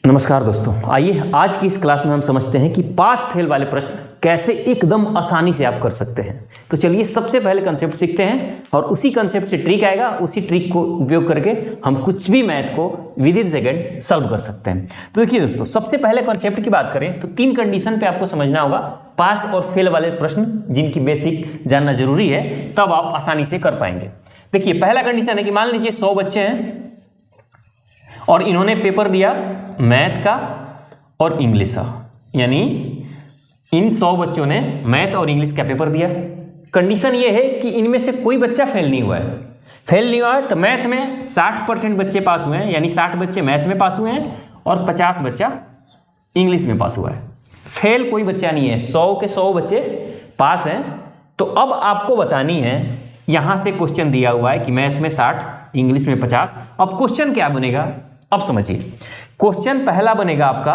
नमस्कार दोस्तों, आइए आज की इस क्लास में हम समझते हैं कि पास फेल वाले प्रश्न कैसे एकदम आसानी से आप कर सकते हैं। तो चलिए सबसे पहले कंसेप्ट सीखते हैं और उसी कंसेप्ट से ट्रिक आएगा। उसी ट्रिक को उपयोग करके हम कुछ भी मैथ को विद इन सेकेंड सॉल्व कर सकते हैं। तो देखिए दोस्तों, सबसे पहले कंसेप्ट की बात करें तो 3 कंडीशन पे आपको समझना होगा पास और फेल वाले प्रश्न, जिनकी बेसिक जानना जरूरी है, तब आप आसानी से कर पाएंगे। देखिए पहला कंडीशन है कि मान लीजिए 100 बच्चे हैं और इन्होंने पेपर दिया मैथ का और इंग्लिश का, यानी इन 100 बच्चों ने मैथ और इंग्लिश का पेपर दिया। कंडीशन ये है कि इनमें से कोई बच्चा फेल नहीं हुआ है। फेल नहीं हुआ है तो मैथ में 60% बच्चे पास हुए हैं, यानी 60 बच्चे मैथ में पास हुए हैं और 50 बच्चा इंग्लिश में पास हुआ है। फेल कोई बच्चा नहीं है, 100 के 100 बच्चे पास हैं। तो अब आपको बतानी है, यहां से क्वेश्चन दिया हुआ है कि मैथ में 60, इंग्लिश में 50। अब क्वेश्चन क्या बनेगा, अब समझिए। क्वेश्चन पहला बनेगा आपका,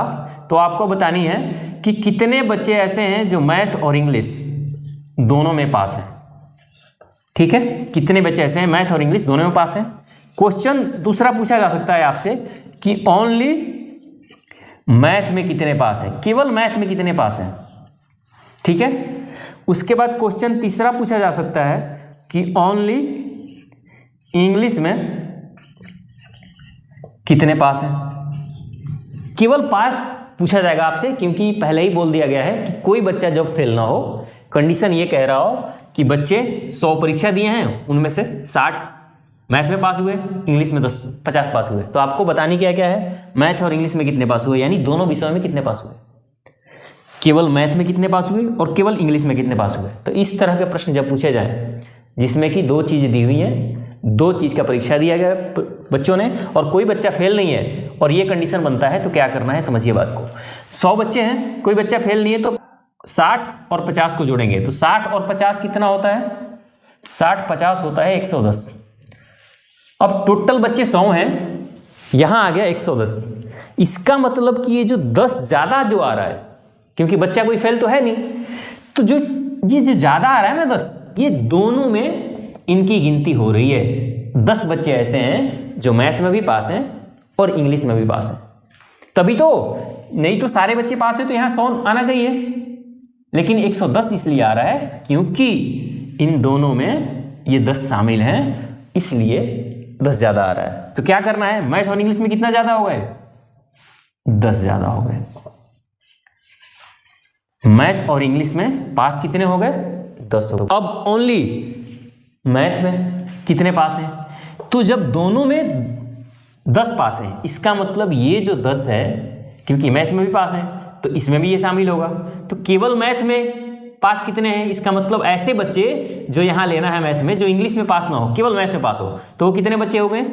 तो आपको बतानी है कि कितने बच्चे ऐसे हैं जो मैथ और इंग्लिश दोनों में पास हैं। ठीक है, कितने बच्चे ऐसे हैं मैथ और इंग्लिश दोनों में पास हैं। क्वेश्चन दूसरा पूछा जा सकता है आपसे कि ओनली मैथ में कितने पास हैं, केवल मैथ में कितने पास हैं। ठीक है, उसके बाद क्वेश्चन तीसरा पूछा जा सकता है कि ओनली इंग्लिश में कितने पास हैं। केवल पास पूछा जाएगा आपसे, क्योंकि पहले ही बोल दिया गया है कि कोई बच्चा जब फेल ना हो। कंडीशन ये कह रहा हो कि बच्चे 100 परीक्षा दिए हैं, उनमें से 60 मैथ में पास हुए, इंग्लिश में 50 पास हुए। तो आपको बतानी क्या क्या है, मैथ और इंग्लिश में कितने पास हुए, यानी दोनों विषयों में कितने पास हुए, केवल मैथ में कितने पास हुए और केवल इंग्लिश में कितने पास हुए। तो इस तरह के प्रश्न जब पूछे जाए जिसमें कि 2 चीज़ें दी हुई हैं, 2 चीज़ का परीक्षा दिया गया बच्चों ने और कोई बच्चा फेल नहीं है और ये कंडीशन बनता है, तो क्या करना है समझिए बात को। 100 बच्चे हैं, कोई बच्चा फेल नहीं है, तो 60 और 50 को जोड़ेंगे तो 60 और 50 कितना होता है, 60-50 होता है 110। अब टोटल बच्चे 100 हैं, यहाँ आ गया 110। इसका मतलब कि ये जो 10 ज़्यादा जो आ रहा है, क्योंकि बच्चा कोई फेल तो है नहीं, तो जो ज़्यादा आ रहा है ना 10, ये दोनों में इनकी गिनती हो रही है। 10 बच्चे ऐसे हैं जो मैथ में भी पास हैं और इंग्लिश में भी पास हैं, तभी तो, नहीं तो सारे बच्चे पास हैं तो यहाँ 100 आना चाहिए, लेकिन 110 इसलिए आ रहा है क्योंकि इन दोनों में ये 10 शामिल हैं, इसलिए 10 ज्यादा आ रहा है। तो क्या करना है, मैथ और इंग्लिश में कितना ज्यादा हो गए, 10 ज्यादा हो गए। मैथ और इंग्लिश में पास कितने हो गए, 10 हो गए। अब ओनली मैथ में कितने पास हैं, तो जब दोनों में 10 पास हैं, इसका मतलब ये जो 10 है, क्योंकि मैथ में भी पास है तो इसमें भी ये शामिल होगा। तो केवल मैथ में पास कितने हैं, इसका मतलब ऐसे बच्चे जो यहाँ लेना है मैथ में, जो इंग्लिश में पास ना हो, केवल मैथ में पास हो, तो वो कितने बच्चे हो गए,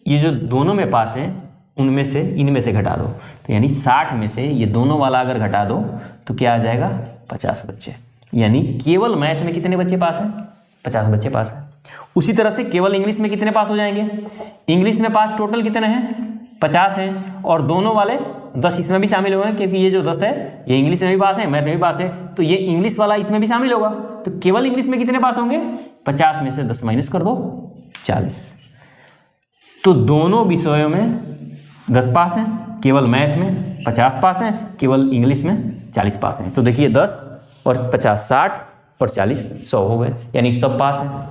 ये जो दोनों में पास हैं उनमें से इनमें से घटा दो, तो यानी 60 में से ये दोनों वाला अगर घटा दो तो क्या आ जाएगा, 50 बच्चे। यानी केवल मैथ में कितने बच्चे पास हैं, 50 बच्चे पास हैं। उसी तरह से केवल इंग्लिश में कितने पास हो जाएंगे, इंग्लिश में पास टोटल कितने हैं, 50 हैं, और दोनों वाले 10 इसमें भी शामिल हो गए, क्योंकि ये जो 10 है ये इंग्लिश में भी पास है, मैथ में भी पास है, तो ये इंग्लिश वाला इसमें भी शामिल होगा। तो केवल इंग्लिश में कितने पास होंगे, 50 में से 10 माइनस कर दो, 40। तो दोनों विषयों में 10 पास हैं, केवल मैथ में 50 पास हैं, केवल इंग्लिश में 40 पास हैं। तो देखिए 10 और 50 60 और 40 100 हो गए, यानी सब पास हैं।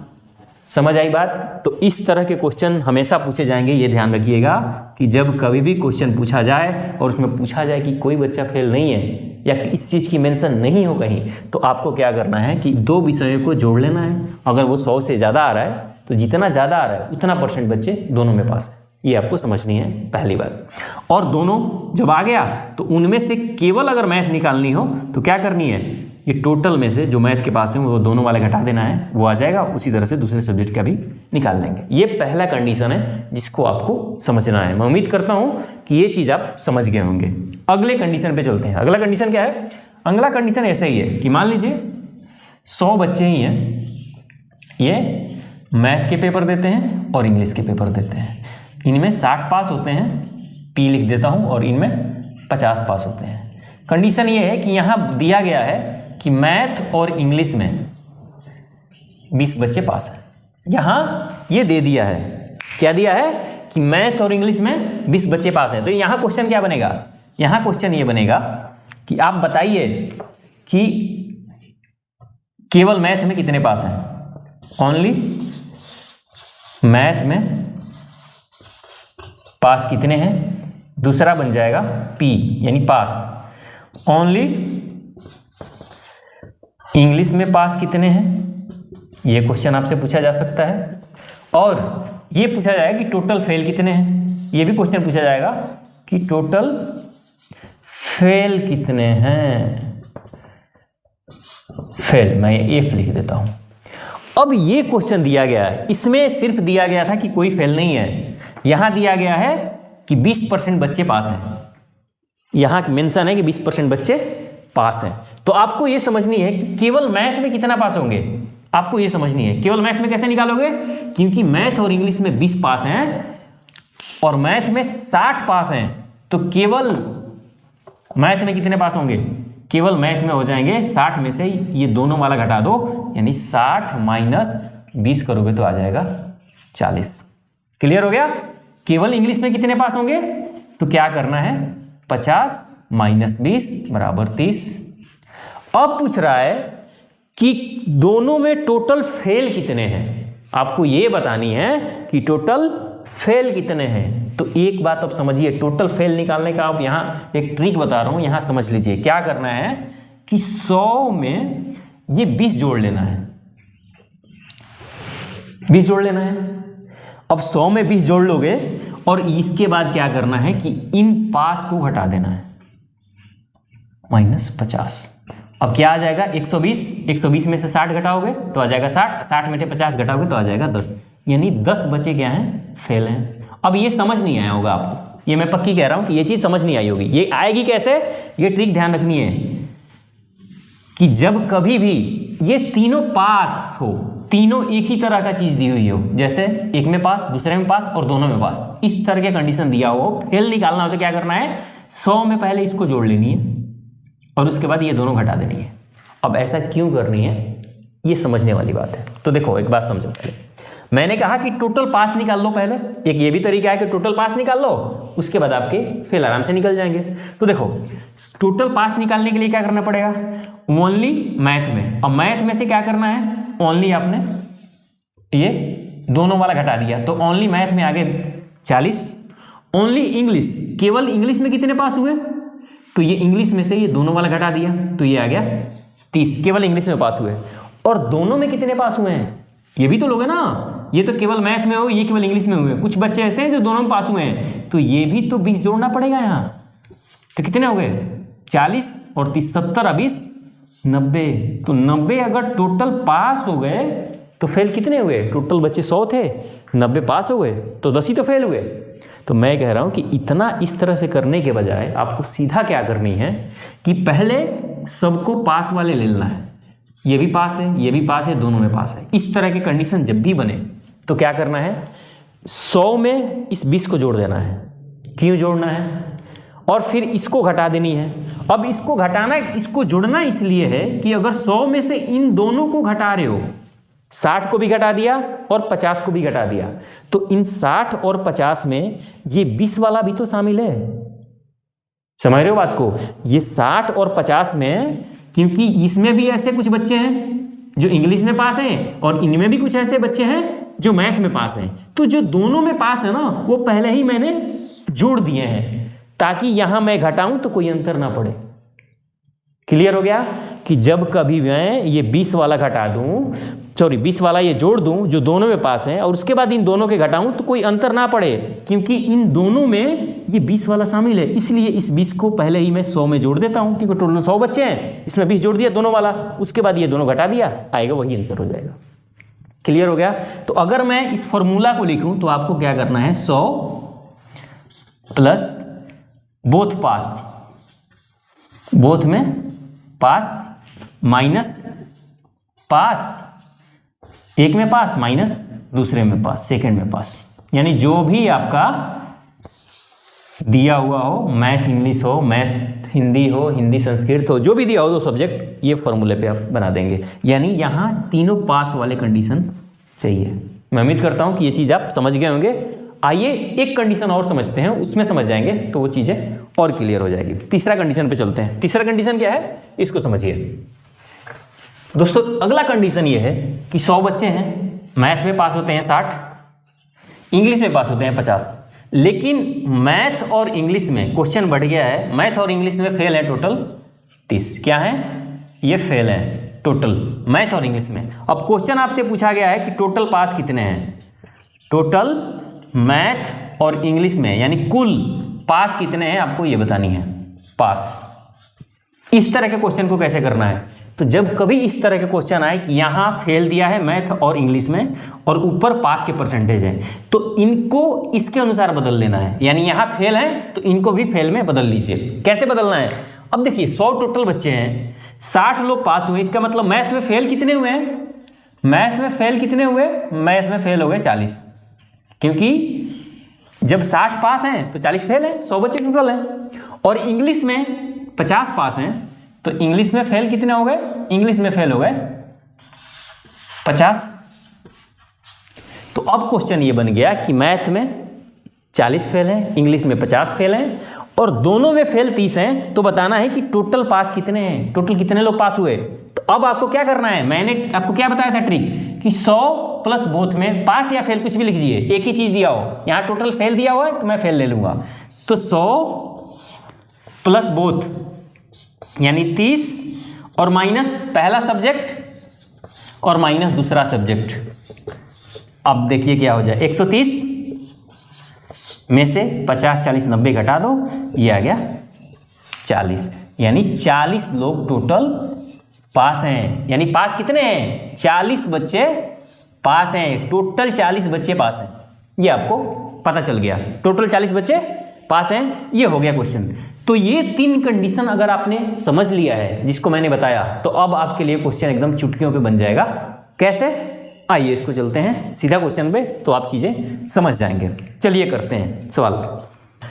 समझ आई बात। तो इस तरह के क्वेश्चन हमेशा पूछे जाएंगे, ये ध्यान रखिएगा कि जब कभी भी क्वेश्चन पूछा जाए और उसमें पूछा जाए कि कोई बच्चा फेल नहीं है या इस चीज़ की मेंशन नहीं हो कहीं, तो आपको क्या करना है कि 2 विषयों को जोड़ लेना है। अगर वो 100 से ज़्यादा आ रहा है तो जितना ज़्यादा आ रहा है उतना % बच्चे दोनों में पास है, ये आपको समझनी है पहली बात। और दोनों जब आ गया तो उनमें से केवल अगर मैथ निकालनी हो तो क्या करनी है, ये टोटल में से जो मैथ के पास है वो दोनों वाले घटा देना है, वो आ जाएगा। उसी तरह से दूसरे सब्जेक्ट का भी निकाल लेंगे। ये पहला कंडीशन है जिसको आपको समझना है। मैं उम्मीद करता हूँ कि ये चीज़ आप समझ गए होंगे। अगले कंडीशन पे चलते हैं। अगला कंडीशन क्या है, अगला कंडीशन ऐसा ही है कि मान लीजिए 100 बच्चे ही हैं, ये मैथ के पेपर देते हैं और इंग्लिश के पेपर देते हैं। इनमें 60 पास होते हैं, P लिख देता हूँ, और इनमें 50 पास होते हैं। कंडीशन ये है कि यहाँ दिया गया है कि मैथ और इंग्लिश में 20 बच्चे पास हैं। यहाँ ये दे दिया है, क्या दिया है कि मैथ और इंग्लिश में 20 बच्चे पास हैं। तो यहाँ क्वेश्चन क्या बनेगा, यहाँ क्वेश्चन ये बनेगा कि आप बताइए कि केवल मैथ में कितने पास हैं। ओनली मैथ में पास कितने हैं, दूसरा बन जाएगा P यानी पास। ओनली इंग्लिश में पास कितने हैं, ये क्वेश्चन आपसे पूछा जा सकता है। और ये पूछा जाएगा कि टोटल फेल कितने हैं, ये भी क्वेश्चन पूछा जाएगा कि टोटल फेल कितने हैं। फेल मैं F लिख देता हूं। अब ये क्वेश्चन दिया गया है, इसमें सिर्फ दिया गया था कि कोई फेल नहीं है, यहां दिया गया है कि 20% बच्चे पास हैं, यहां मेंशन है कि 20% बच्चे पास हैं। तो आपको ये समझनी है कि केवल मैथ में कितना पास होंगे, आपको ये समझनी है केवल मैथ में कैसे निकालोगे, क्योंकि मैथ और इंग्लिश में 20 पास हैं और मैथ में 60 पास हैं, तो केवल मैथ में कितने पास होंगे, केवल मैथ में हो जाएंगे 60 में से ये दोनों वाला घटा दो, यानी 60 माइनस 20 करोगे तो आ जाएगा 40। क्लियर हो गया। केवल इंग्लिश में कितने पास होंगे, तो क्या करना है 50 माइनस 20 बराबर 30। अब पूछ रहा है कि दोनों में टोटल फेल कितने हैं, आपको ये बतानी है कि टोटल फेल कितने हैं। तो एक बात अब समझिए, टोटल फेल निकालने का अब यहाँ एक ट्रिक बता रहा हूं, यहां समझ लीजिए। क्या करना है कि 100 में ये 20 जोड़ लेना है, 20 जोड़ लेना है। अब 100 में 20 जोड़ लोगे और इसके बाद क्या करना है कि इन पास को घटा देना है, -50। अब क्या आ जाएगा 120, 120 में से 60 घटाओगे तो आ जाएगा 60, 60 में से 50 घटाओगे तो आ जाएगा 10, यानी 10 बच्चे क्या हैं, फेल हैं। अब ये समझ नहीं आया होगा आपको, ये मैं पक्की कह रहा हूं कि ये चीज समझ नहीं आई होगी। ये आएगी कैसे, ये ट्रिक ध्यान रखनी है कि जब कभी भी ये तीनों पास हो, तीनों एक ही तरह का चीज दी हुई हो, जैसे एक में पास, दूसरे में पास और दोनों में पास, इस तरह के कंडीशन दिया हो, फेल निकालना हो तो क्या करना है 100 में पहले इसको जोड़ लेनी है और उसके बाद ये दोनों घटा देनी है। अब ऐसा क्यों करनी है, ये समझने वाली बात है। तो देखो एक बात समझो, मैंने कहा कि टोटल पास निकाल लो पहले, एक ये भी तरीका है कि टोटल पास निकाल लो, उसके बाद आपके फेल आराम से निकल जाएंगे। तो देखो टोटल पास निकालने के लिए क्या करना पड़ेगा, ओनली मैथ में, और मैथ में से क्या करना है, ओनली आपने ये दोनों वाला घटा दिया, तो ओनली मैथ में आ गए 40। ओनली इंग्लिश, केवल इंग्लिश में कितने पास हुए, तो ये इंग्लिश में से ये दोनों वाला घटा दिया तो ये आ गया 30, केवल इंग्लिश में पास हुए। और दोनों में कितने पास हुए हैं, ये भी तो लोगे ना, ये तो केवल मैथ में हो, ये केवल इंग्लिश में हुए, कुछ बच्चे ऐसे हैं जो दोनों में पास हुए हैं, तो ये भी तो 20 जोड़ना पड़ेगा यहाँ। तो कितने हो गए 40 और 30, 70 20 90, तो 90 अगर टोटल पास हो गए तो फेल कितने हुए, टोटल बच्चे 100 थे, 90 पास हो गए तो 10 ही तो फेल हुए। तो मैं कह रहा हूं कि इतना इस तरह से करने के बजाय आपको सीधा क्या करनी है कि पहले सबको पास वाले ले लेना है, ये भी पास है, ये भी पास है, दोनों में पास है। इस तरह की कंडीशन जब भी बने तो क्या करना है 100 में इस 20 को जोड़ देना है, क्यों जोड़ना है, और फिर इसको घटा देनी है। अब इसको घटाना, इसको जोड़ना इसलिए है कि अगर 100 में से इन दोनों को घटा रहे हो, 60 को भी घटा दिया और 50 को भी घटा दिया, तो इन 60 और 50 में ये 20 वाला भी तो शामिल है, समझ रहे हो बात को। ये 60 और 50 में, क्योंकि इसमें भी ऐसे कुछ बच्चे हैं जो इंग्लिश में पास हैं और इनमें भी कुछ ऐसे बच्चे हैं जो मैथ में पास हैं, तो जो दोनों में पास है ना वो पहले ही मैंने जोड़ दिए हैं ताकि यहां मैं घटाऊं तो कोई अंतर ना पड़े। क्लियर हो गया कि जब कभी मैं ये 20 वाला घटा दूं, सॉरी 20 वाला ये जोड़ दूं जो दोनों में पास हैं और उसके बाद इन दोनों के घटाऊं तो कोई अंतर ना पड़े, क्योंकि इन दोनों में ये 20 वाला शामिल है, इसलिए इस 20 को पहले ही मैं 100 में जोड़ देता हूं, क्योंकि टोटल 100 बच्चे हैं, इसमें 20 जोड़ दिया दोनों वाला, उसके बाद ये दोनों घटा दिया, आएगा वही आंसर हो जाएगा। क्लियर हो गया। तो अगर मैं इस फॉर्मूला को लिखूं तो आपको क्या करना है 100 प्लस बोथ पास, बोथ में पास माइनस पास, एक में पास माइनस दूसरे में पास, सेकंड में पास, यानी जो भी आपका दिया हुआ हो, मैथ इंग्लिश हो, मैथ हिंदी हो, हिंदी संस्कृत हो, जो भी दिया हो दो सब्जेक्ट, ये फॉर्मूले पे आप बना देंगे, यानी यहाँ तीनों पास वाले कंडीशन चाहिए। मैं उम्मीद करता हूँ कि ये चीज़ आप समझ गए होंगे। आइए एक कंडीशन और समझते हैं, उसमें समझ जाएंगे तो वो चीजें और क्लियर हो जाएगी। तीसरा कंडीशन पे चलते हैं। तीसरा कंडीशन क्या है, इसको समझिए दोस्तों। अगला कंडीशन ये है कि 100 बच्चे हैं, मैथ में पास होते हैं 60, इंग्लिश में पास होते हैं 50, लेकिन मैथ और इंग्लिश में क्वेश्चन बढ़ गया है, मैथ और इंग्लिश में फेल है टोटल 30। क्या है ये, फेल है टोटल मैथ और इंग्लिश में। अब क्वेश्चन आपसे पूछा गया है कि टोटल पास कितने हैं, टोटल मैथ और इंग्लिश में यानी कुल पास कितने हैं आपको ये बतानी है, पास। इस तरह के क्वेश्चन को कैसे करना है, तो जब कभी इस तरह के क्वेश्चन आए कि यहाँ फेल दिया है मैथ और इंग्लिश में और ऊपर पास के परसेंटेज है, तो इनको इसके अनुसार बदल लेना है। यानी यहाँ फेल है तो इनको भी फेल में बदल लीजिए। कैसे बदलना है, अब देखिए 100 टोटल बच्चे हैं, 60 लोग पास हुए, इसका मतलब मैथ में फेल कितने हुए हैं, मैथ में फेल कितने हुए, मैथ में फेल हो गए 40, क्योंकि जब 60 पास हैं तो 40 फेल हैं, 100 बच्चे टोटल हैं। और इंग्लिश में 50 पास हैं तो इंग्लिश में फेल कितने हो गए, इंग्लिश में फेल हो गए 50। तो अब क्वेश्चन ये बन गया कि मैथ में 40 फेल है, इंग्लिश में 50 फेल हैं और दोनों में फेल 30 हैं, तो बताना है कि टोटल पास कितने हैं, टोटल कितने लोग पास हुए। तो अब आपको क्या करना है, मैंने आपको क्या बताया था ट्रिक कि 100 प्लस बोथ में पास या फेल कुछ भी लिख दीजिए, एक ही चीज दिया हो, यहाँ टोटल फेल दिया हुआ है तो मैं फेल ले लूंगा। तो 100 प्लस बोथ यानी 30 और माइनस पहला सब्जेक्ट और माइनस दूसरा सब्जेक्ट। अब देखिए क्या हो जाए, 130 में से 50 40 90 घटा दो, ये आ गया 40, यानी 40 लोग टोटल पास हैं। यानी पास कितने हैं, 40 बच्चे पास हैं, टोटल 40 बच्चे पास हैं, ये आपको पता चल गया, टोटल 40 बच्चे पास हैं, ये हो गया क्वेश्चन। तो ये 3 कंडीशन अगर आपने समझ लिया है जिसको मैंने बताया, तो अब आपके लिए क्वेश्चन एकदम चुटकियों पे बन जाएगा। कैसे, आइए इसको चलते हैं सीधा क्वेश्चन पे, तो आप चीजें समझ जाएंगे। चलिए करते हैं सवाल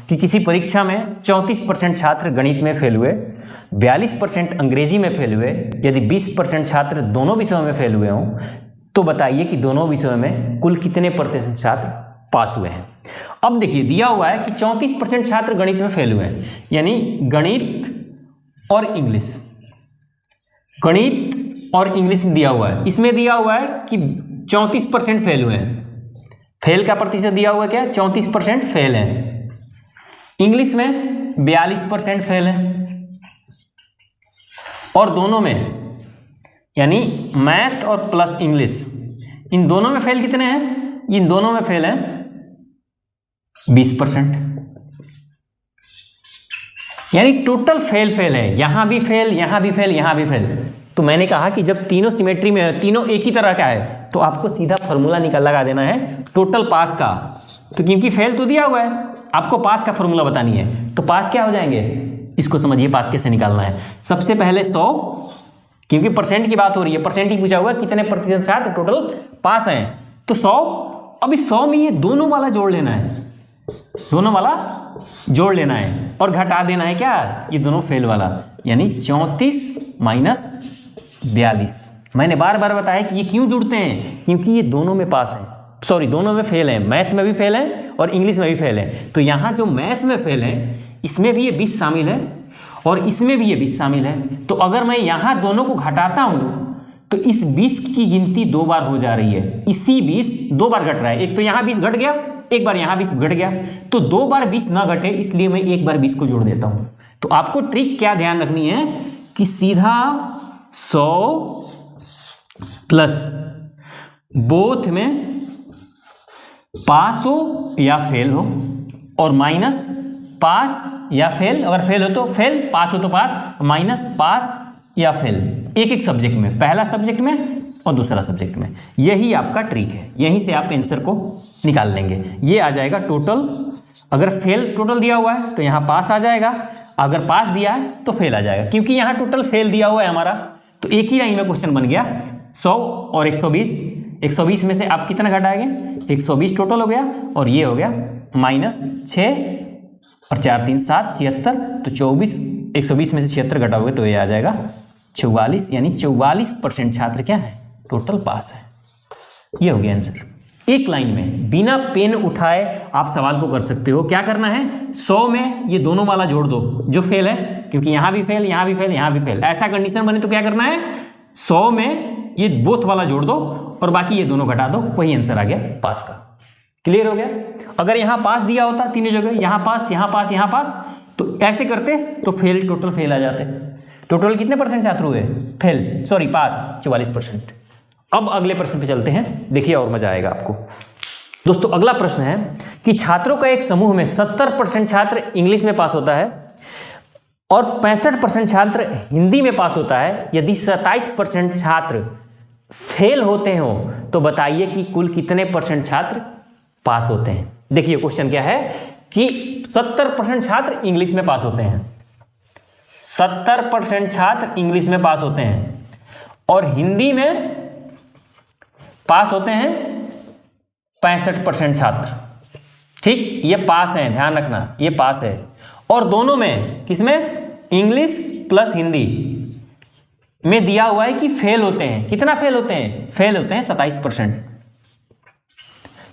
कि किसी परीक्षा में 34% छात्र गणित में फेल हुए, 42% अंग्रेजी में फेल हुए, यदि 20% छात्र दोनों विषयों में फेल हुए हों, तो बताइए कि दोनों विषयों में कुल कितने प्रतिशत छात्र पास हुए हैं। अब देखिए दिया हुआ है कि 34% छात्र गणित में फेल हुए हैं, यानी गणित और इंग्लिश, गणित और इंग्लिश में दिया हुआ है। इसमें दिया हुआ है कि 34% फेल हुए हैं, फेल का प्रतिशत दिया हुआ है क्या, 34% फेल है। इंग्लिश में 42% फेल है, और दोनों में यानी मैथ और प्लस इंग्लिश, इन दोनों में फेल कितने हैं, इन दोनों में फेल है 20%, यानी टोटल फेल है, यहां भी फेल, यहां भी फेल, यहां भी फेल। तो मैंने कहा कि जब तीनों सिमेट्री में है, तीनों एक ही तरह का है, तो आपको सीधा फॉर्मूला लगा देना है टोटल पास का। तो क्योंकि फेल तो दिया हुआ है, आपको पास का फॉर्मूला बतानी है, तो पास क्या हो जाएंगे, इसको समझिए पास कैसे निकालना है। सबसे पहले 100, क्योंकि परसेंट की बात हो रही है, परसेंट ही पूछा हुआ है कितने प्रतिशत छात्र टोटल पास हैं, तो 100। अब इस 100 में ये दोनों वाला जोड़ लेना है, दोनों वाला जोड़ लेना है और घटा देना है क्या, ये दोनों फेल वाला, यानी 34 माइनस 42। मैंने बार बार बताया कि ये क्यों जुड़ते हैं, क्योंकि ये दोनों में पास है, सॉरी दोनों में फेल है, मैथ में भी फेल है और इंग्लिश में भी फेल है। तो यहाँ जो मैथ में फेल है इसमें भी ये 20 शामिल है और इसमें भी ये 20 शामिल है। तो अगर मैं यहाँ दोनों को घटाता हूँ तो इस 20 की गिनती 2 बार हो जा रही है, इसी 20 2 बार घट रहा है, एक तो यहाँ 20 घट गया, एक बार यहाँ 20 घट गया, तो 2 बार 20 ना घटे, इसलिए मैं एक बार 20 को जोड़ देता हूँ। तो आपको ट्रिक क्या ध्यान रखनी है कि सीधा 100 प्लस बोथ में पास हो या फेल हो, और माइनस पास या फेल, अगर फेल हो तो फेल, पास हो तो पास, माइनस पास या फेल, एक एक सब्जेक्ट में, पहला सब्जेक्ट में और दूसरा सब्जेक्ट में। यही आपका ट्रिक है, यहीं से आप आंसर को निकाल लेंगे। ये आ जाएगा टोटल, अगर फेल टोटल दिया हुआ है तो यहाँ पास आ जाएगा, अगर पास दिया है तो फेल आ जाएगा, क्योंकि यहाँ टोटल फेल दिया हुआ है हमारा। तो एक ही लाइन में क्वेश्चन बन गया, 100 और 120, 120 में से आप कितना घटाएंगे, 120 टोटल हो गया, और ये हो गया माइनस 6 और 4 3 7 76, तो 24, 120 में से 76 घटाओगे तो ये आ जाएगा 44, यानी 44% छात्र क्या है टोटल पास है। ये हो गया आंसर। एक लाइन में बिना पेन उठाए आप सवाल को कर सकते हो। क्या करना है, 100 में ये दोनों वाला जोड़ दो जो फेल है, क्योंकि यहाँ भी फेल, यहाँ भी फेल, यहाँ भी फेल, ऐसा कंडीशन बने तो क्या करना है, 100 में ये बोथ वाला जोड़ दो और बाकी ये दोनों घटा दो, वही आंसर आ गया पास का। क्लियर हो गया। अगर यहाँ पास दिया होता तीनों जगह, यहाँ पास, यहाँ पास, यहाँ पास, तो ऐसे करते तो फेल, टोटल फेल आ जाते। टोटल कितने परसेंट छात्र हुए फेल, सॉरी पास 44%। अब अगले प्रश्न पे चलते हैं, देखिए और मजा आएगा आपको। दोस्तों अगला प्रश्न है कि छात्रों का एक समूह में 70% छात्र इंग्लिश में पास होता है और 65% छात्र हिंदी में पास होता है। यदि 27% छात्र फेल होते हो तो बताइए कि कुल कितने परसेंट छात्र पास होते हैं। देखिए क्वेश्चन क्या है कि 70% छात्र इंग्लिश में पास होते हैं, 70% छात्र इंग्लिश में पास होते हैं और हिंदी में पास होते हैं 65% छात्र। ठीक, ये पास है, ध्यान रखना ये पास है। और दोनों में, किसमें, इंग्लिश प्लस हिंदी में दिया हुआ है कि फेल होते हैं। कितना फेल होते हैं, फेल होते हैं 27%।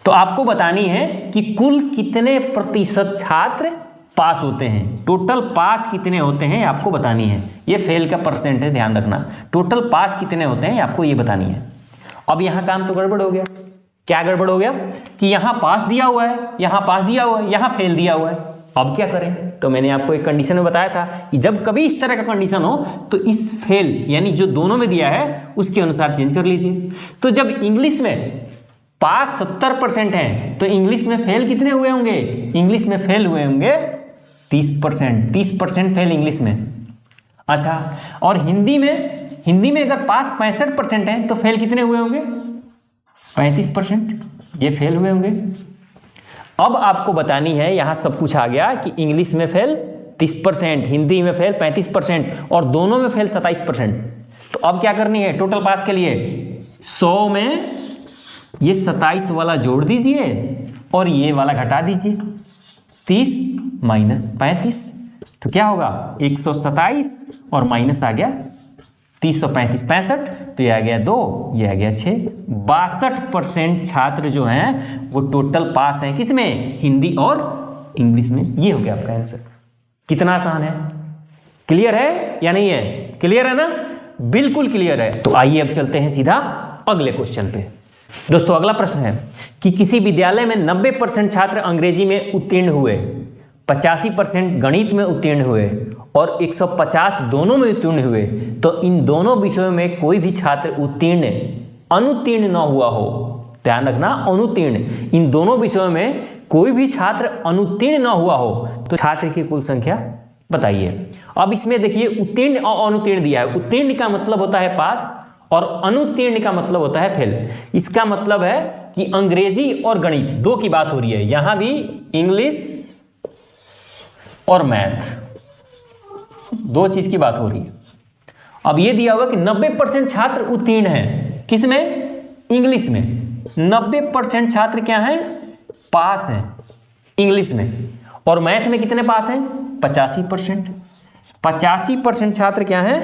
तो आपको बतानी है कि कुल कितने प्रतिशत छात्र पास होते हैं, टोटल पास कितने होते हैं आपको बतानी है। ये फेल का परसेंट है, ध्यान रखना। टोटल पास कितने होते हैं आपको ये बतानी है। अब यहां काम तो गड़बड़ हो गया। क्या गड़बड़ हो गया कि यहां पास दिया हुआ है, यहां पास दिया हुआ है, यहां फेल दिया हुआ है। अब क्या करें, तो मैंने आपको एक कंडीशन में बताया था कि जब कभी इस तरह का कंडीशन हो तो इस फेल यानी जो दोनों में दिया है उसके अनुसार चेंज कर लीजिए। तो जब इंग्लिश में पास 70% है तो इंग्लिश में फेल कितने हुए होंगे, इंग्लिश में फेल हुए होंगे 30%, 30% फेल इंग्लिश में। अच्छा, और हिंदी में अगर पास 65% है तो फेल कितने हुए होंगे, 35%, ये फेल हुए होंगे। अब आपको बतानी है, यहां सब कुछ आ गया कि इंग्लिश में फेल 30%, हिंदी में फेल 35% और दोनों में फेल 27%। तो अब क्या करनी है, टोटल पास के लिए 100 में ये 27 वाला जोड़ दीजिए और ये वाला घटा दीजिए, 30 माइनस 35, तो क्या होगा 127 और माइनस आ गया 335, 65, तो ये आ गया 2, ये आ गया 6। 62% छात्र जो हैं वो टोटल पास हैं, किसमें, हिंदी और इंग्लिश में। ये हो गया आपका आंसर। कितना आसान है, क्लियर है या नहीं है, क्लियर है ना, बिल्कुल क्लियर है। तो आइए अब चलते हैं सीधा अगले क्वेश्चन पे। दोस्तों अगला प्रश्न है कि किसी विद्यालय में 90% छात्र अंग्रेजी में उत्तीर्ण हुए, 85% गणित में उत्तीर्ण हुए और 150 दोनों में उत्तीर्ण हुए, तो इन दोनों विषयों में कोई भी छात्र अनुत्तीर्ण न हुआ हो। ध्यान रखना, अनुत्तीर्ण, इन दोनों विषयों में कोई भी छात्र अनुत्तीर्ण न हुआ हो तो छात्र की कुल संख्या बताइए। अब इसमें देखिए उत्तीर्ण और अनुत्तीर्ण दिया है। उत्तीर्ण का मतलब होता है पास और अनुत्तीर्ण का मतलब होता है फेल। इसका मतलब है कि अंग्रेजी और गणित दो की बात हो रही है, यहां भी इंग्लिश और मैथ दो चीज की बात हो रही है। अब ये दिया हुआ कि 90% छात्र उत्तीर्ण हैं, किसमें, इंग्लिश में। 90% छात्र क्या हैं, पास हैं इंग्लिश में। और मैथ में कितने पास हैं, 85%। 85% छात्र क्या हैं,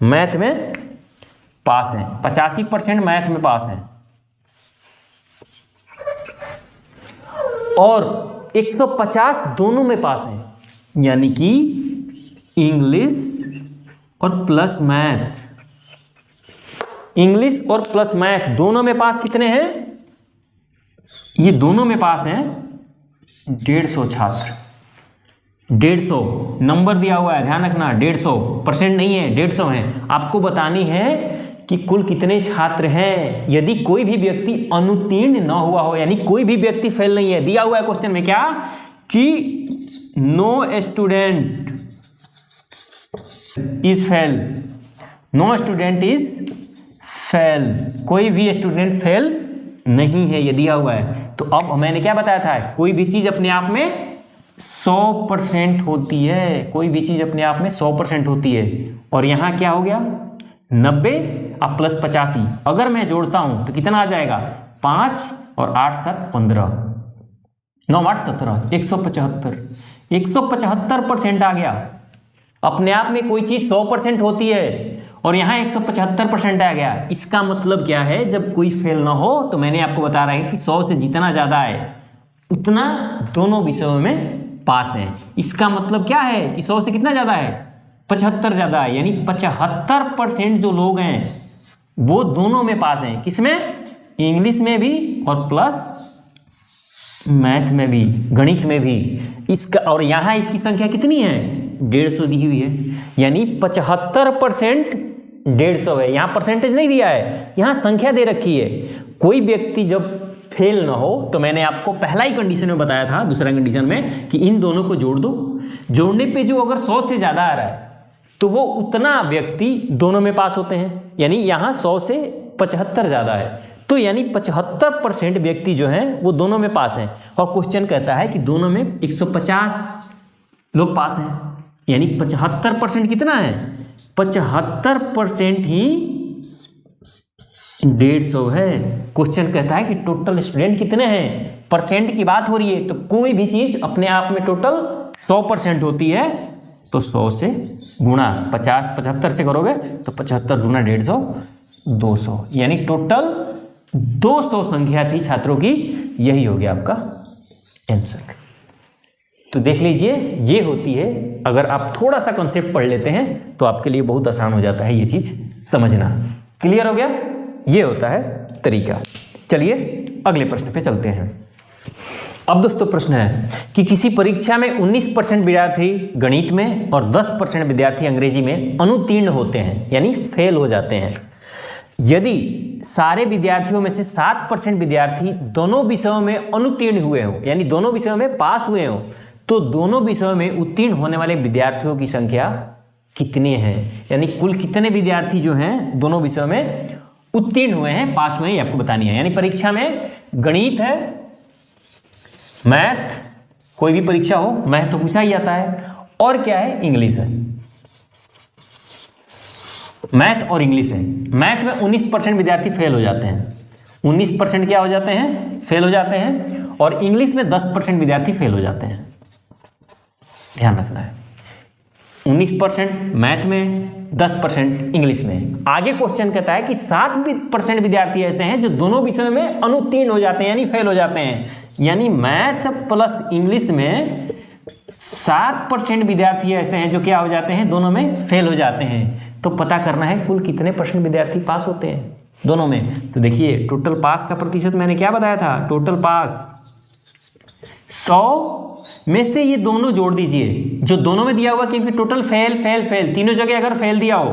मैथ में पास हैं, 85% मैथ में पास हैं। और 150 दोनों में पास हैं, यानी कि इंग्लिश और प्लस मैथ, इंग्लिश और प्लस मैथ दोनों में पास कितने हैं, ये दोनों में पास हैं 150 छात्र। 150 नंबर दिया हुआ है, ध्यान रखना, 150% नहीं है, 150 है। आपको बतानी है कि कुल कितने छात्र हैं। यदि कोई भी व्यक्ति अनुत्तीर्ण न हुआ हो, यानी कोई भी व्यक्ति फेल नहीं है, दिया हुआ है क्वेश्चन में क्या कि no student is fail, no student is fail, कोई भी स्टूडेंट फेल नहीं है, ये दिया हुआ है। तो अब मैंने क्या बताया था, कोई भी चीज अपने आप में 100% होती है, कोई भी चीज अपने आप में 100% होती है। और यहां क्या हो गया 90 अब प्लस 85, अगर मैं जोड़ता हूं तो कितना आ जाएगा, 5 और 8 7 15, 9 8 17, 175, 175% आ गया। अपने आप में कोई चीज 100% होती है और यहाँ 175% आ गया। इसका मतलब क्या है, जब कोई फेल ना हो तो मैंने आपको बता रहा है कि 100 से जितना ज़्यादा है उतना दोनों विषयों में पास है। इसका मतलब क्या है कि 100 से कितना ज़्यादा है, 75 ज़्यादा है, यानी 75% जो लोग हैं वो दोनों में पास हैं। किसमें, इंग्लिश में भी और प्लस मैथ में भी, गणित में भी। इसका और यहाँ इसकी संख्या कितनी है, 150 दी हुई है, यानी 75% 150 है। यहाँ परसेंटेज नहीं दिया है, यहाँ संख्या दे रखी है। कोई व्यक्ति जब फेल ना हो तो मैंने आपको पहला ही कंडीशन में बताया था, दूसरा कंडीशन में, कि इन दोनों को जोड़ दो। जोड़ने पे जो अगर 100 से ज़्यादा आ रहा है तो वो उतना व्यक्ति दोनों में पास होते हैं, यानी यहाँ 100 से 75 ज़्यादा है, तो यानी 75% व्यक्ति जो हैं वो दोनों में पास हैं। और क्वेश्चन कहता है कि दोनों में 150 लोग पास हैं, यानी 75% कितना है, 75% ही 150 है। क्वेश्चन कहता है कि टोटल स्टूडेंट कितने हैं, परसेंट की बात हो रही है, तो कोई भी चीज अपने आप में टोटल 100% होती है, तो 100 से गुणा 75 से करोगे तो 75 गुणा 150 200, यानी टोटल 200 संख्या थी छात्रों की। यही हो गया आपका आंसर। तो देख लीजिए, ये होती है, अगर आप थोड़ा सा कॉन्सेप्ट पढ़ लेते हैं तो आपके लिए बहुत आसान हो जाता है ये चीज समझना। क्लियर हो गया, ये होता है तरीका। चलिए अगले प्रश्न पे चलते हैं। अब दोस्तों प्रश्न है कि किसी परीक्षा में 19% विद्यार्थी गणित में और 10% विद्यार्थी अंग्रेजी में अनुत्तीर्ण होते हैं, यानी फेल हो जाते हैं। यदि सारे विद्यार्थियों में से 7% विद्यार्थी दोनों विषयों में अनुत्तीर्ण हुए हों, यानी दोनों विषयों में पास हुए हों, तो दोनों विषयों में उत्तीर्ण होने वाले विद्यार्थियों की संख्या कितनी है, यानी कुल कितने विद्यार्थी जो हैं दोनों विषयों में उत्तीर्ण हुए हैं, पास हुए हैं, ये आपको बतानी है। यानी परीक्षा में गणित है, मैथ, कोई भी परीक्षा हो मैथ तो पूछा ही जाता है, और क्या है, इंग्लिश है। मैथ और इंग्लिश है। मैथ में 19% विद्यार्थी फेल हो जाते हैं, 19% क्या हो जाते हैं, फेल हो जाते हैं, और इंग्लिश में 10% विद्यार्थी फेल हो जाते हैं। ध्यान रखना है, 19% मैथ में, 10% इंग्लिश में। आगे क्वेश्चन कहता है कि 7% विद्यार्थी ऐसे हैं जो दोनों विषयों में अनुत्तीर्ण हो जाते हैं, यानी फेल हो जाते हैं। यानी मैथ प्लस इंग्लिश में 7% विद्यार्थी ऐसे हैं जो क्या हो जाते हैं, दोनों में फेल हो जाते हैं। तो पता करना है कुल कितने परसेंट विद्यार्थी पास होते हैं दोनों में। तो देखिए टोटल पास का प्रतिशत मैंने क्या बताया था, टोटल पास 100 में से ये दोनों जोड़ दीजिए, जो दोनों में दिया हुआ, क्योंकि टोटल फेल फेल फेल तीनों जगह अगर फेल दिया हो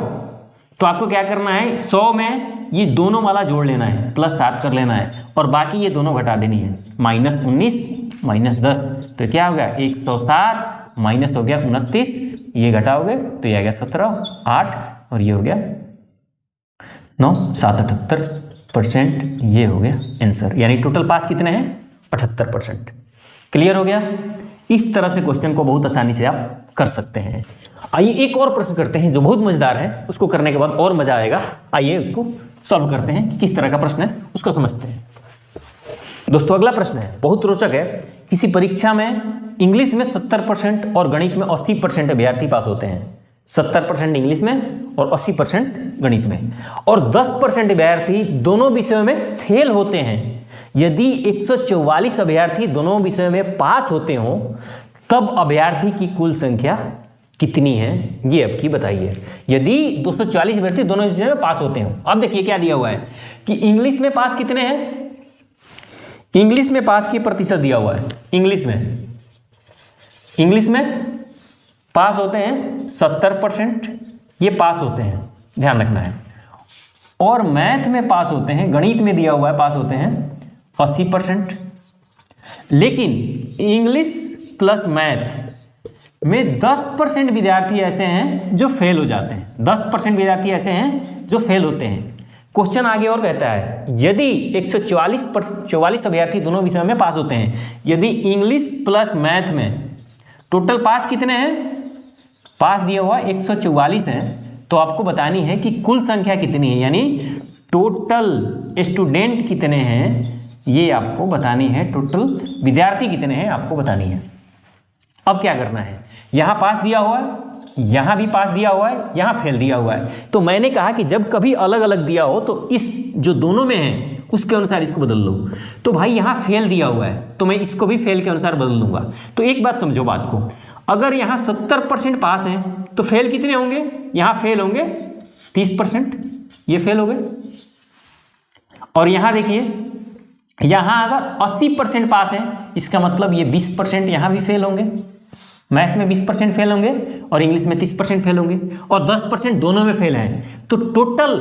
तो आपको क्या करना है, 100 में ये दोनों वाला जोड़ लेना है, +7 कर लेना है, और बाकी ये दोनों घटा देनी है। -19 -10 तो क्या हो गया, 107 माइनस हो गया 29, ये घटाओगे तो ये आ गया 17, 8 और ये हो गया 9, 7 78%, ये हो गया आंसर। यानी टोटल पास कितने हैं, 78%। क्लियर हो गया। इस तरह से क्वेश्चन को बहुत आसानी से आप कर सकते हैं। आइए एक और प्रश्न करते हैं जो बहुत मजेदार है, उसको करने के बाद और मजा आएगा। आइए उसको सॉल्व करते हैं कि किस तरह का प्रश्न है, उसको समझते हैं। दोस्तों अगला प्रश्न है, बहुत रोचक है। किसी परीक्षा में इंग्लिश में 70% और गणित में 80% विद्यार्थी पास होते हैं। 70% इंग्लिश में और 80% गणित में, और 10% विद्यार्थी दोनों विषयों में फेल होते हैं। यदि 144 अभ्यर्थी दोनों विषयों में पास होते हों तब अभ्यर्थी की कुल संख्या कितनी है, ये आपकी बताइए। यदि 240 अभ्यर्थी दोनों विषयों में पास होते हों, अब देखिए क्या दिया हुआ है कि इंग्लिश में पास कितने हैं, इंग्लिश में पास की प्रतिशत दिया हुआ है। इंग्लिश में पास होते हैं 70%, ये पास होते हैं, ध्यान रखना है। और मैथ में पास होते हैं, गणित में दिया हुआ है पास होते हैं 80%। लेकिन इंग्लिश प्लस मैथ में 10% विद्यार्थी ऐसे हैं जो फेल हो जाते हैं, 10% विद्यार्थी ऐसे हैं जो फेल होते हैं। क्वेश्चन आगे और कहता है, यदि 144 अभ्यर्थी दोनों विषयों में पास होते हैं, यदि इंग्लिश प्लस मैथ में टोटल पास कितने हैं, पास दिया हुआ 144 हैं, तो आपको बतानी है कि कुल संख्या कितनी है, यानी टोटल स्टूडेंट कितने हैं, ये आपको बतानी है। टोटल विद्यार्थी कितने हैं आपको बतानी है। अब क्या करना है, यहाँ पास दिया हुआ है यहाँ भी पास दिया हुआ है, यहाँ फेल दिया हुआ है। तो मैंने कहा कि जब कभी अलग अलग दिया हो तो इस जो दोनों में है उसके अनुसार इसको बदल लो। तो भाई यहाँ फेल दिया हुआ है तो मैं इसको भी फेल के अनुसार बदल दूंगा। तो एक बात समझो बात को, अगर यहाँ 70% पास है तो फेल कितने होंगे, यहाँ फेल होंगे 30%, ये फेल हो गए। और यहाँ देखिए, यहाँ अगर 80% पास है इसका मतलब ये 20% यहाँ भी फेल होंगे, मैथ में 20% फेल होंगे और इंग्लिश में 30% फेल होंगे, और 10% दोनों में फेल हैं। तो टोटल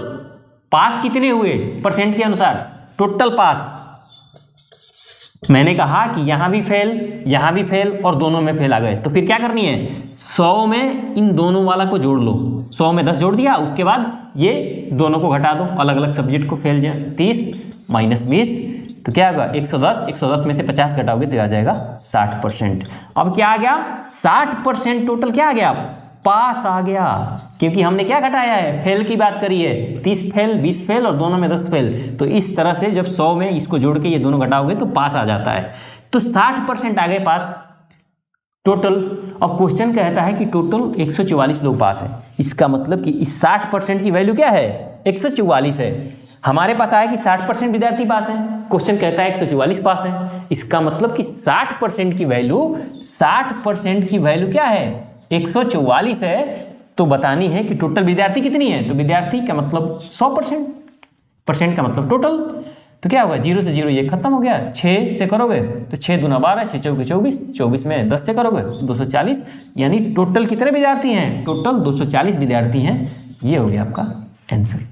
पास कितने हुए परसेंट के अनुसार, टोटल पास मैंने कहा कि यहाँ भी फेल और दोनों में फेल आ गए। तो फिर क्या करनी है, 100 में इन दोनों वाला को जोड़ लो, 100 में 10 जोड़ दिया, उसके बाद ये दोनों को घटा दो, अलग अलग सब्जेक्ट को फेल जाए। 30 माइनस 20 तो क्या होगा 110 में से 50 घटाओगे तो आ जाएगा 60%। अब क्या आ गया 60% टोटल क्या आ गया, पास आ गया, क्योंकि हमने क्या घटाया है, फेल की बात करी है, 30 फेल 20 फेल और दोनों में 10 फेल। तो इस तरह से जब 100 में इसको जोड़ के ये दोनों घटाओगे तो पास आ जाता है। तो 60% आ गए पास टोटल। और क्वेश्चन कहता है कि टोटल 144 लोग पास है, इसका मतलब कि इस 60% की वैल्यू क्या है 144 है। हमारे पास आया कि 60% विद्यार्थी पास है, क्वेश्चन कहता है 144 पास है, इसका मतलब कि 60% की वैल्यू क्या है 144 है। तो बतानी है कि टोटल विद्यार्थी कितनी है, तो विद्यार्थी का मतलब 100%, परसेंट का मतलब टोटल। तो क्या होगा 0 से 0 ये खत्म हो गया, 6 से करोगे तो 6 दूना 12, 6 चौके 24, 24 में 10 से करोगे 240, यानी टोटल कितने विद्यार्थी हैं, टोटल 240 विद्यार्थी हैं। ये हो गया आपका आंसर।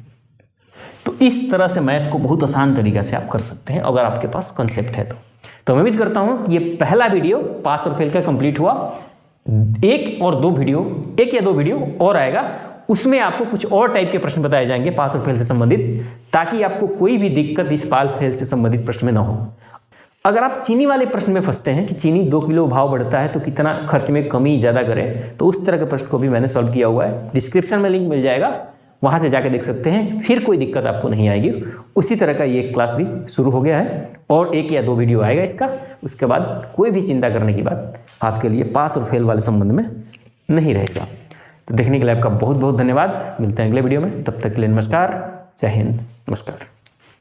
तो इस तरह से मैथ को बहुत आसान तरीका से आप कर सकते हैं अगर आपके पास कॉन्सेप्ट है तो मैं उम्मीद करता हूं कि ये पहला वीडियो पास और फेल का कंप्लीट हुआ। एक या दो वीडियो और आएगा, उसमें आपको कुछ और टाइप के प्रश्न बताए जाएंगे पास और फेल से संबंधित, ताकि आपको कोई भी दिक्कत इस पास फेल से संबंधित प्रश्न में ना हो। अगर आप चीनी वाले प्रश्न में फंसते हैं कि चीनी 2 किलो भाव बढ़ता है तो कितना खर्च में कमी ज़्यादा करें, तो उस तरह के प्रश्न को भी मैंने सॉल्व किया हुआ है, डिस्क्रिप्शन में लिंक मिल जाएगा, वहाँ से जाकर देख सकते हैं, फिर कोई दिक्कत आपको नहीं आएगी। उसी तरह का ये क्लास भी शुरू हो गया है और 1 या 2 वीडियो आएगा इसका, उसके बाद कोई भी चिंता करने की बात आपके लिए पास और फेल वाले संबंध में नहीं रहेगा। तो देखने के लिए आपका बहुत बहुत धन्यवाद, मिलते हैं अगले वीडियो में, तब तक के लिए नमस्कार, जय हिंद, नमस्कार।